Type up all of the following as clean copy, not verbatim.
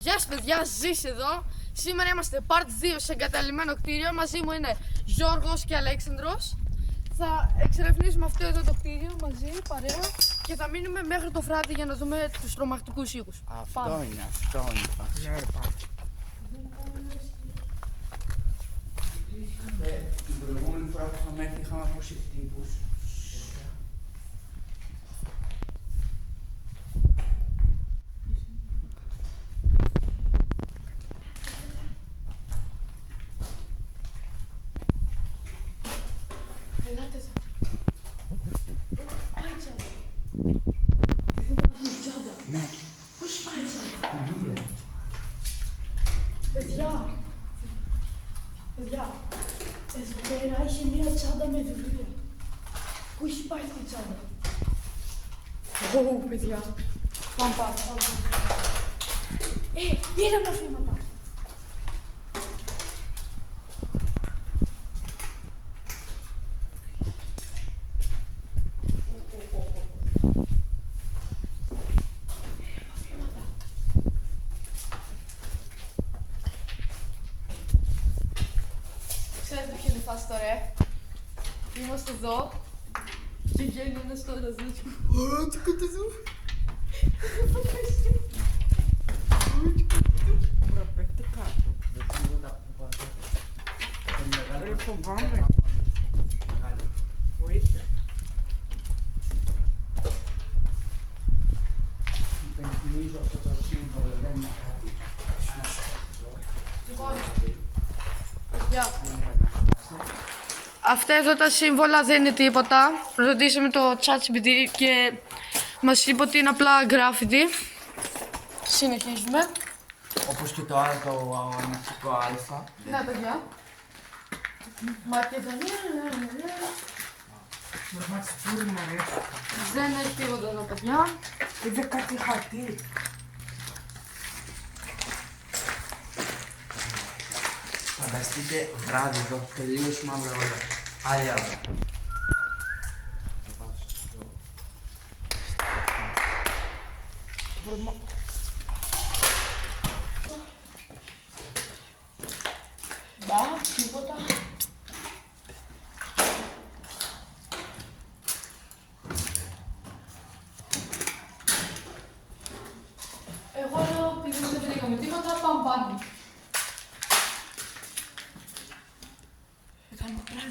Γεια σας παιδιά, Ζης εδώ. Σήμερα είμαστε part 2 σε εγκαταλειμμένο κτίριο. Μαζί μου είναι Γιώργος και Αλέξανδρος. Θα εξερευνήσουμε αυτό εδώ το κτίριο μαζί, παρέα. Και θα μείνουμε μέχρι το βράδυ για να δούμε τους τρομακτικούς ήχους. Αυτό είναι. Την προηγούμενη φορά που είχαμε έρθει είχαμε ακούσει χτύπους. Ελάτε εδώ. Πάει τσάντα. Ναι. Πώς πάει τσάντα? Παιδιά, εδώ πέρα είχε μία τσάντα με βιβλία. Πού έχει πάει αυτή η τσάντα? Ω, παιδιά. Πάμε. Ήρεμα βήματα. Ξέρετε ποια είναι η φάση τώρα, Είμαστε εδώ και βγαίνει ένας τώρα εδώ και τι κάτω εδώ. Μπρο, πέφτει κάτω. Ρε, φοβάμαι. Βοήθεια. Υπενθυμίζω αυτό το σύμβολο, δεν είναι κάτι. Λοιπόν, παιδιά, αυτά εδώ τα σύμβολα δεν είναι τίποτα. Ρωτήσαμε το ChatGPT και μας είπε ότι είναι απλά graffiti. Συνεχίζουμε. Όπως και το άλλο το αναρχικό αλφα. Ναι, παιδιά. Μακεδονία. Ματσούρι, μωρέ. Δεν έχει τίποτα εδώ, παιδιά. Είδε κάτι χαρτί. Φανταστείτε βράδυ εδώ, τελείως μαύρα όλα. Άλλη άλλο. Μπα, τίποτα. Εγώ λέω επειδή δεν βρήκαμε τίποτα, πάμε πάλι. Θα κάνουμε πράγμα.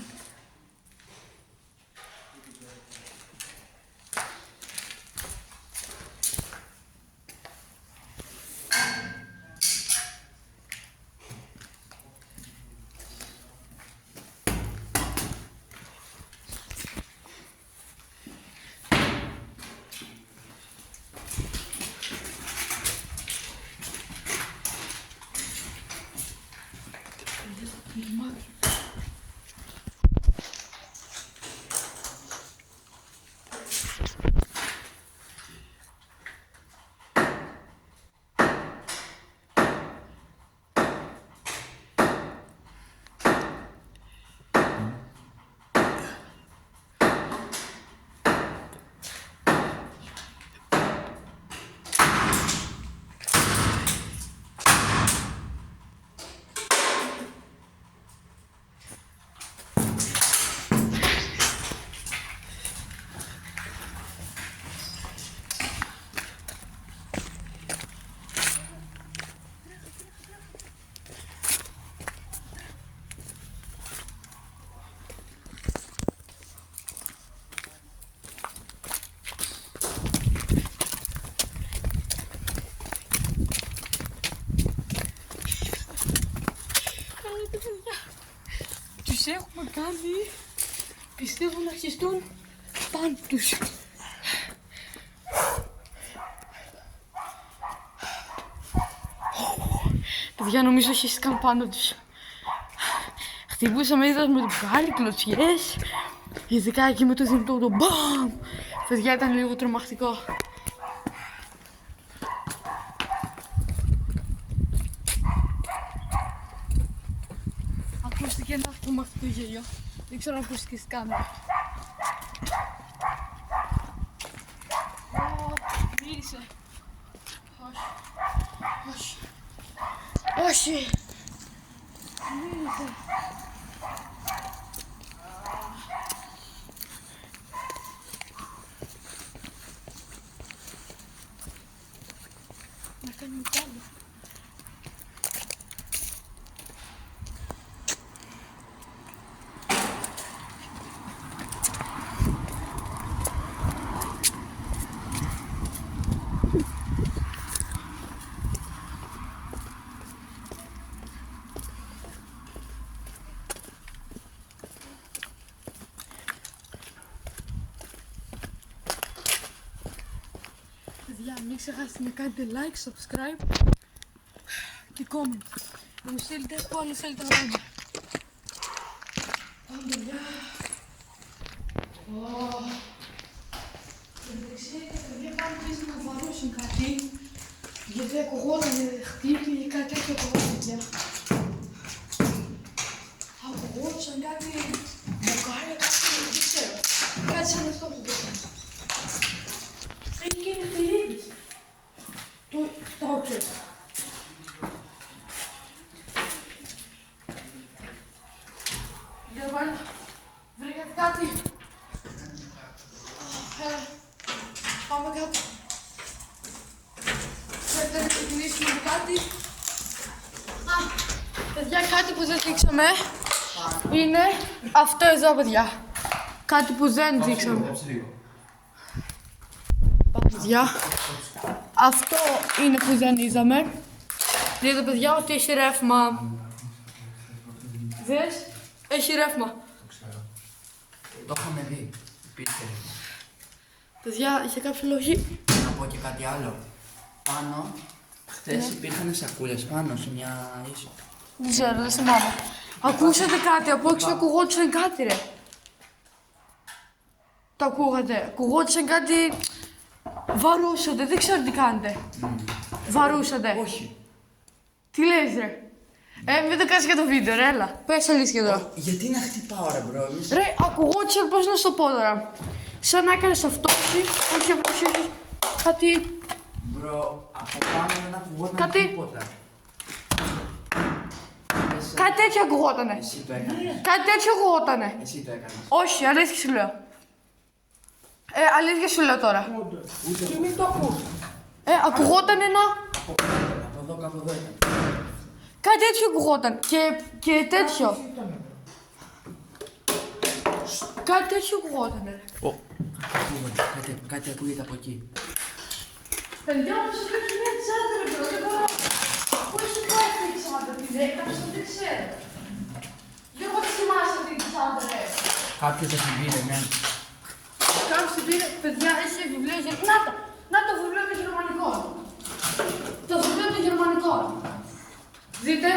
Τους έχουμε κάνει, πιστεύω να χεστούν πάνω τους. Παιδιά, νομίζω χεστήκαν πάνω τους. Χτυπούσαμε, είδαμε με το βγάλει κλωτσιές. Ειδικά εκεί με το δυνατό το μπαμ. Παιδιά, ήταν λίγο τρομακτικό. Ακούστηκε ένα τρομακτικό γέλιο. Δεν ξέρω αν ακούστηκε στην κάμερα. Μύρισε. Όχι. Όχι. Να κάνουμε κι άλλο. Παιδιά, μην ξεχάσετε να κάνετε like, subscribe και comment. Να μου στείλετε που άλλο θέλετε να κάνετε. Πάμε, παιδιά. Ξέρετε, παιδιά, πάμε πίσω να βαρούσουν κάτι. Γιατί ακουγόταν χτύπη ή κάτι τέτοιο ακουγόταν, παιδιά. Ακουγόντουσαν κάτι μπουκάλια, κάτι δεν ξέρω. Κάτι σαν αυτό που πήγαν. Έχει και είναι θηρίδης. Το όξες. Γερμανία, βρήκατε κάτι. Έλα, πάμε κάτω. Θέλετε να ξεκινήσουμε με κάτι. Παιδιά, κάτι που δεν δείξαμε είναι αυτό εδώ, παιδιά. Κάτι που δεν δείξαμε. Παιδιά, αυτό είναι που δεν είδαμε. Δείτε, παιδιά, ότι έχει ρεύμα. Δες, έχει ρεύμα. Το ξέρω. Το είχαμε δει. Υπήρχε. Παιδιά, για κάποιο λόγο. Να πω και κάτι άλλο. Πάνω, χθες υπήρχαν σακούλες πάνω σε μια ίσο. Δεν ξέρω, δεν θυμάμαι. Ακούσατε κάτι, από έξω ακουγόντουσαν κάτι, ρε. Το ακούγατε, ακουγόντουσαν κάτι. Βαρούσατε, δεν ξέρω τι κάνετε. Βαρούσατε. Όχι. Τι λες, ρε. Μην το κάνεις για το βίντεο, ρε, έλα. Πες αλήθεια εδώ. Γιατί να χτυπάω, ρε μπρο, εμείς. Ρε, ακουγόντουσαν, πώς να στο πω τώρα. Σαν να έκανες αυτό, όχι, κάτι. Μπρο, από πάνω δεν ακουγόταν Κάτι. τίποτα. Κάτι τέτοιο ακουγότανε. Εσύ το έκανες. Κάτι τέτοιο ακουγότανε. Εσύ το έκανες. Όχι, αλήθεια σου λέω. Αλήθεια σου λέω τώρα. Και μην το ακούς. Ακουγόταν ένα. Από εδώ ήταν. Κάτι τέτοιο ακουγόταν. Και τέτοιο. Κάτι τέτοιο ακουγόταν. Ακούγονται, κάτι ακούγεται από εκεί. Παιδιά, όμως έχει μια τσάντα, ρε μπρο, δεν μπορώ. Πώς σου πάει αυτή η τσάντα, την έκαψα, δεν ξέρω. Γιώργο, τι θυμάσαι αυτή τη τσάντα, ρε. Κάποιος θα την πήρε, ναι. Κάποιος την πήρε, παιδιά, έχει βιβλίο για... Να το βιβλίο των γερμανικών. Το βιβλίο των γερμανικών. Δείτε.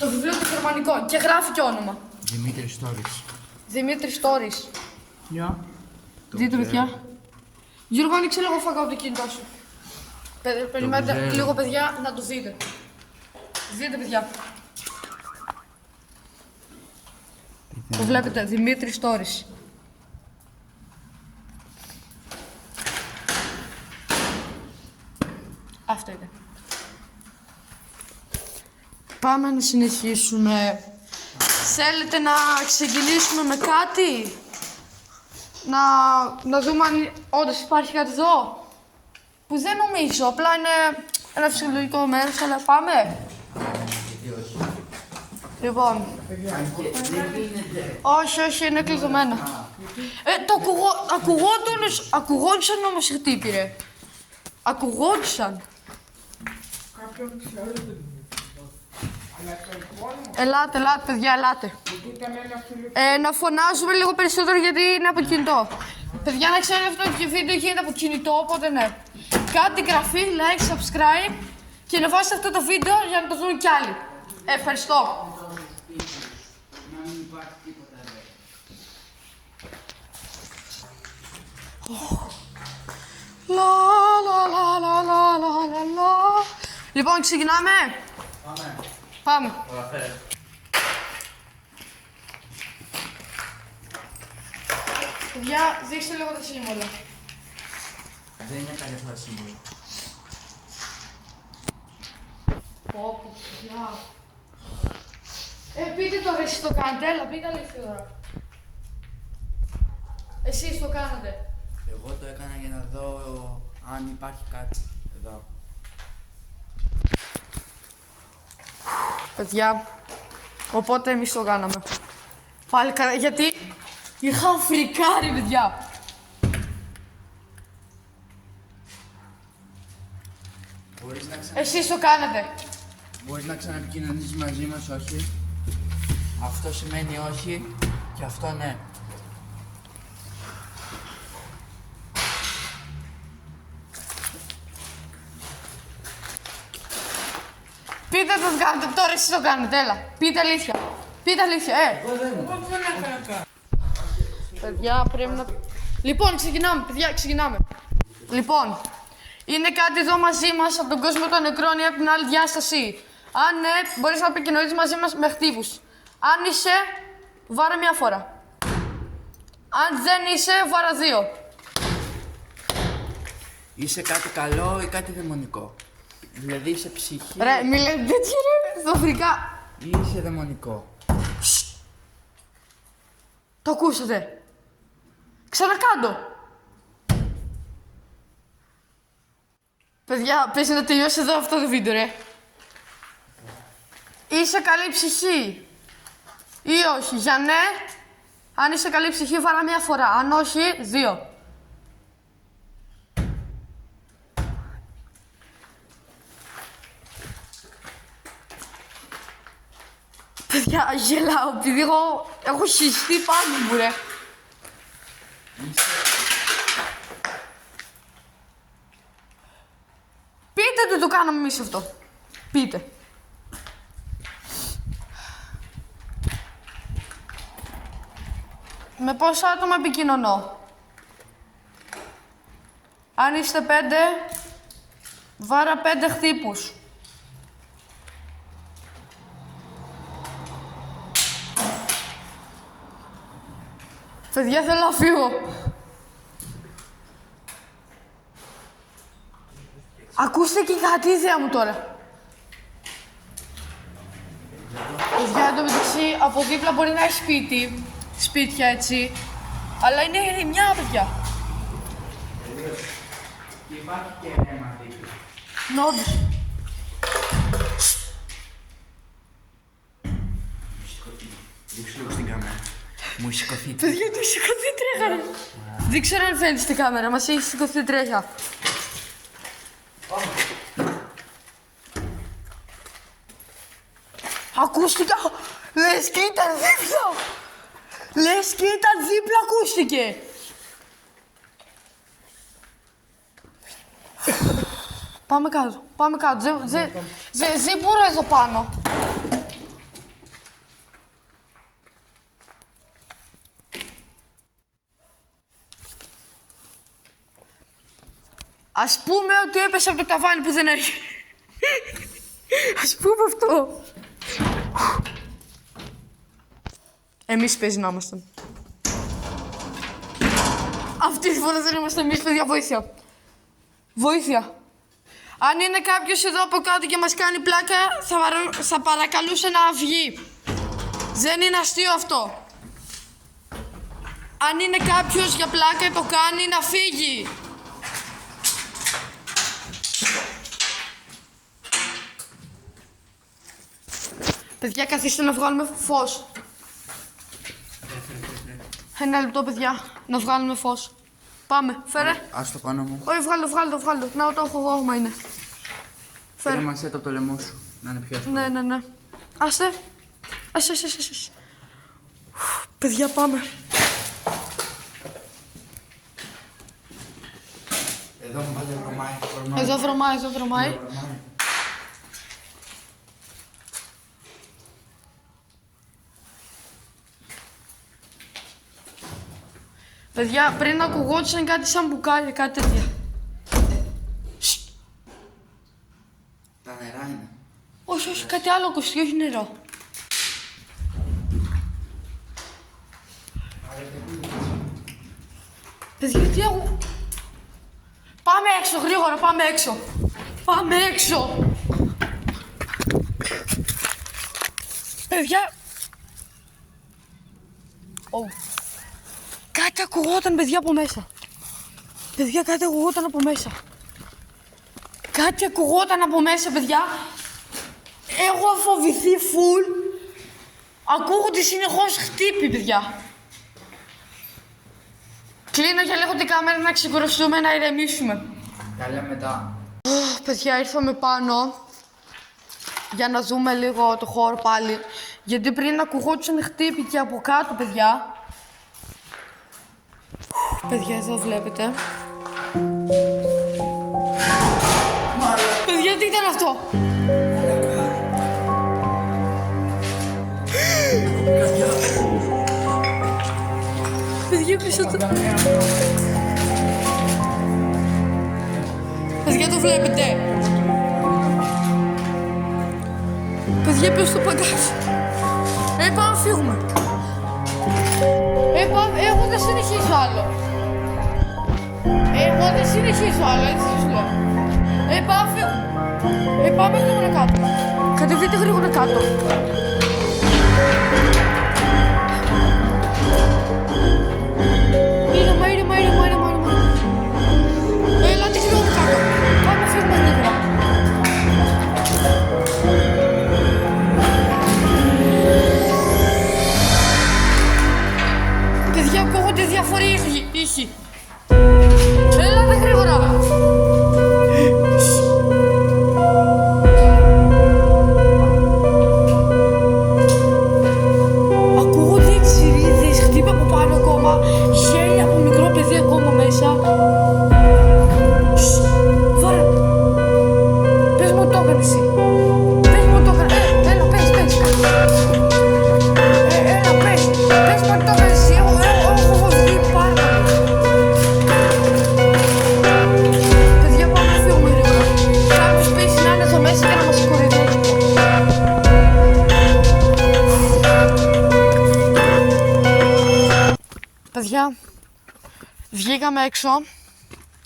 Το βιβλίο των γερμανικών και γράφει και όνομα. Δημήτρης Στόρης. Δημήτρης Στόρης. Γεια. Δείτε, παιδιά. Γιώργο, άνοιξε λίγο φακά από το κινητό σου. Περιμένετε λίγο, παιδιά, να το δείτε. Δείτε, παιδιά. Το βλέπετε, Δημήτρης Στόρης. Αυτό είναι. Πάμε να συνεχίσουμε. Θέλετε να ξεκινήσουμε με κάτι? Να δούμε αν όντως υπάρχει κάτι εδώ. Που δεν νομίζω, απλά είναι ένα φυσιολογικό μέρος, αλλά πάμε. Γιατί όχι. Λοιπόν, όχι, είναι κλειδωμένα. Ακουγόντουσαν όμως οι χτύπη, ρε. Ακουγόντουσαν. Κάποιον ξέρω δεν είναι. Αλλά το επόμενο, Ελάτε, παιδιά, ελάτε. γιατί ήταν ένα φίλο. Να φωνάζουμε λίγο περισσότερο γιατί είναι από κινητό. Παιδιά, να ξέρετε αυτό το βίντεο γίνεται από κινητό, οπότε ναι. Κάντε εγγραφή, like, subscribe και ανεβάστε αυτό το βίντεο για να το δουν κι άλλοι. Ευχαριστώ. Να μην υπάρχει τίποτα, ρε. Λα. Λοιπόν, ξεκινάμε. Πάμε. Παιδιά, δείξτε λίγο τα σύμβολα. Δεν είναι καλή φορά σύμβολο. Πω, παιδιά. Πείτε τώρα εσείς το κάνετε, έλα, πείτε αλήθεια τώρα. Εσείς το κάνατε. Εγώ το έκανα για να δω αν υπάρχει κάτι εδώ. Παιδιά, οπότε εμείς το κάναμε. Πάλι καλά, γιατί είχα φρικάρει, παιδιά. Εσείς το κάνετε. Μπορείς να ξαναεπικοινωνήσεις μαζί μας, όχι. Αυτό σημαίνει όχι και αυτό ναι. Πείτε το κάνετε, τώρα εσείς το κάνετε, έλα. Πείτε αλήθεια. Πείτε αλήθεια, Εγώ δεν έκανα κάτι. Παιδιά, πρέπει να... Λοιπόν, ξεκινάμε, παιδιά, ξεκινάμε. Λοιπόν, είναι κάτι εδώ μαζί μας από τον κόσμο των νεκρών ή από την άλλη διάσταση. Αν ναι, μπορείς να επικοινωνήσεις μαζί μας με χτύπους. Αν είσαι, βάρα μια φορά. Αν δεν είσαι, βάρα δύο. Είσαι κάτι καλό ή κάτι δαιμονικό. Δηλαδή είσαι ψυχή Ρε, μη λέτε τέτοιο ρε, στο φρικά. ή είσαι δαιμονικό. Το ακούσατε. Ξανακάντο. Παιδιά, πες να τελειώσει εδώ αυτό το βίντεο, ρε. Είσαι καλή ψυχή. Ή όχι. Για ναι, αν είσαι καλή ψυχή, βάρα μια φορά. Αν όχι, δύο. Παιδιά, γελάω, επειδή εγώ έχω χυστεί πάνω μου, ρε. Πείτε τι το κάναμε εμείς αυτό. Πείτε. Με πόσα άτομα επικοινωνώ. Αν είστε 5, βάρα 5 χτύπους. Παιδιά, θέλω να φύγω. Ακούστε και κάτι ιδέα μου τώρα. Παιδιά, εν τω μεταξύ, από δίπλα μπορεί να έχει σπίτια έτσι, αλλά είναι ηρεμιά, παιδιά. Και υπάρχει και αίμα δίπλα. Όντως. Δείξου λίγο στην κάμερα. Μου έχει σηκωθεί. Παιδιά, του έχει σηκωθεί τρέχα, ρε. Δεν ξέρω αν φαίνεται στην κάμερα, μας έχει σηκωθεί τρέχα. Ακούστηκε, λες και ήταν δίπλα. Λες και ήταν δίπλα, ακούστηκε. Πάμε κάτω, πάμε κάτω. Δεν μπορώ εδώ πάνω. Ας πούμε ότι έπεσε από το ταβάνι που δεν έχει. Ας πούμε αυτό. Εμείς παίζει να ήμασταν. Αυτή τη φορά δεν είμαστε εμείς, παιδιά, βοήθεια. Βοήθεια. Αν είναι κάποιος εδώ από κάτω και μας κάνει πλάκα, θα παρακαλούσε να βγει. Δεν είναι αστείο αυτό. Αν είναι κάποιος για πλάκα το κάνει, να φύγει. Παιδιά, καθίστε να βγάλουμε φως. Ένα λεπτό, παιδιά, να βγάλουμε φως. Πάμε, φέρε. Ας το πάνω μου. Όχι, βγάλω το. Να, το έχω εγώ, άμα είναι. Φέρε Φέρε. μασέτα από το λαιμό σου, να είναι πιο εύκολο. Ναι. Άστε. Άσε. Παιδιά, πάμε. Εδώ μου πάλι βρωμάει. Εδώ βρωμάει. Παιδιά, πριν ακουγόντουσαν κάτι σαν μπουκάλια, κάτι τέτοια. Τα νερά είναι. Όχι, κάτι άλλο ακουστεί, όχι νερό. Παιδιά, τι έχω... Πάμε έξω, γρήγορα, πάμε έξω. παιδιά. Κάτι ακουγόταν, παιδιά, από μέσα. Παιδιά, κάτι ακουγόταν από μέσα. Κάτι ακουγόταν από μέσα, παιδιά. Έχω φοβηθεί φουλ. Ακούγονται συνεχώς χτύπη, παιδιά. Κλείνω για λίγο την κάμερα να ξεκουραστούμε, να ηρεμήσουμε. Τα λέμε μετά. Παιδιά, ήρθαμε πάνω για να δούμε λίγο το χώρο πάλι. Γιατί πριν ακουγόντουσαν χτύπη και από κάτω, παιδιά. Παιδιά, εδώ βλέπετε. Παιδιά, τι ήταν αυτό? Παιδιά, πίσω το... Παιδιά, το βλέπετε. Παιδιά, πίσω το παγκάζι. Πάμε να φύγουμε. Εγώ δεν συνεχίζω άλλο. Εγώ δεν συνεχίζω άλλο, έτσι σας λέω. Πάμε να φύγουμε. Πάμε γρήγορα κάτω. Κατεβείτε γρήγορα κάτω. Ήρεμα. Ελάτε γρήγορα κάτω. Πάμε να φύγουμε γρήγορα. Παιδιά, ακούγονται διάφοροι ήχοι. Ελάτε γρήγορα. Ακούγονται ξυρίδες, χτύπα από πάνω ακόμα, γέλια από μικρό παιδί ακόμα μέσα. Βάρα. Πες μου το έκανες εσύ. Πες μου το έκανες. Έλα, πες. Έλα, πες μου το έκανες εσύ. Έχω φοβηθεί πάρα πολύ. Παιδιά, πάμε να φύγουμε γρήγορα. Κάποιος πέσει να είναι εδώ μέσα και να μας κοροϊδεύει. Παιδιά, βγήκαμε έξω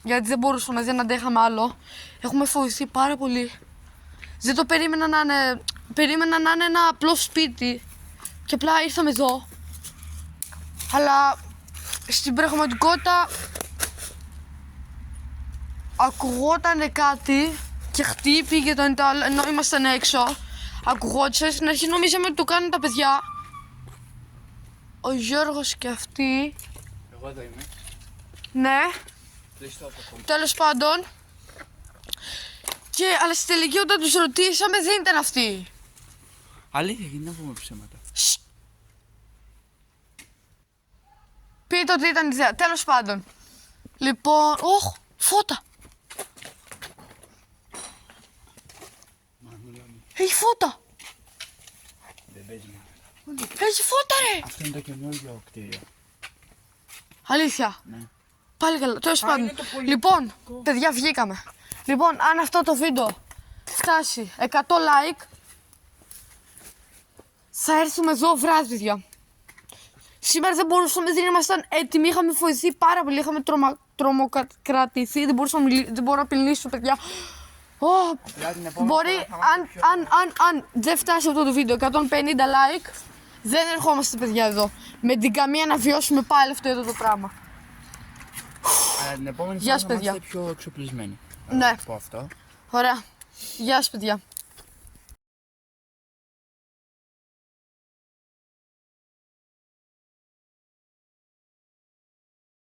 γιατί δεν μπορούσαμε, δεν αντέχαμε άλλο. Έχουμε φοβηθεί πάρα πολύ. Δεν το περίμενα να είναι. Περίμενα να είναι ένα απλό σπίτι και απλά ήρθαμε εδώ. Αλλά στην πραγματικότητα ακουγότανε κάτι και χτύπηκε ενώ ήμασταν έξω. Ακουγότησε. Στην αρχή νομίζαμε ότι το κάνουν τα παιδιά. Ο Γιώργος και αυτοί. Εγώ εδώ είμαι. Ναι. Χριστός ακόμα. Τέλος πάντων. Αλλά στη τελική όταν τους ρωτήσαμε δεν ήταν αυτοί. Αλήθεια, γιατί να πούμε ψέματα. Πείτε ότι ήταν ιδέα. Τέλος πάντων. Λοιπόν. Φώτα. Έχει φώτα. Δεν παίζει μάλλον. Έχει φώτα, ρε. Αυτό είναι το καινούργιο κτίριο. Αλήθεια. Ναι. Πάλι καλά. Τέλος πάντων. είναι το πολύ- Λοιπόν, παιδιά, βγήκαμε. Λοιπόν, αν αυτό το βίντεο φτάσει 100 like, θα έρθουμε εδώ βράδυ, παιδιά. Σήμερα δεν μπορούσαμε, δεν ήμασταν έτοιμοι, είχαμε φοβηθεί πάρα πολύ, είχαμε τρομοκρατηθεί, δεν μπορώ να μιλήσω, παιδιά. Μπορεί, αν δεν φτάσει αυτό το βίντεο 150 like, δεν ερχόμαστε, παιδιά, εδώ. Με την καμία να βιώσουμε πάλι αυτό εδώ το πράγμα. Αλλά την επόμενη Γεια φορά σας, θα παιδιά. είμαστε πιο εξοπλισμένοι. Ναι. Από αυτό. Ωραία. Γεια σας, παιδιά.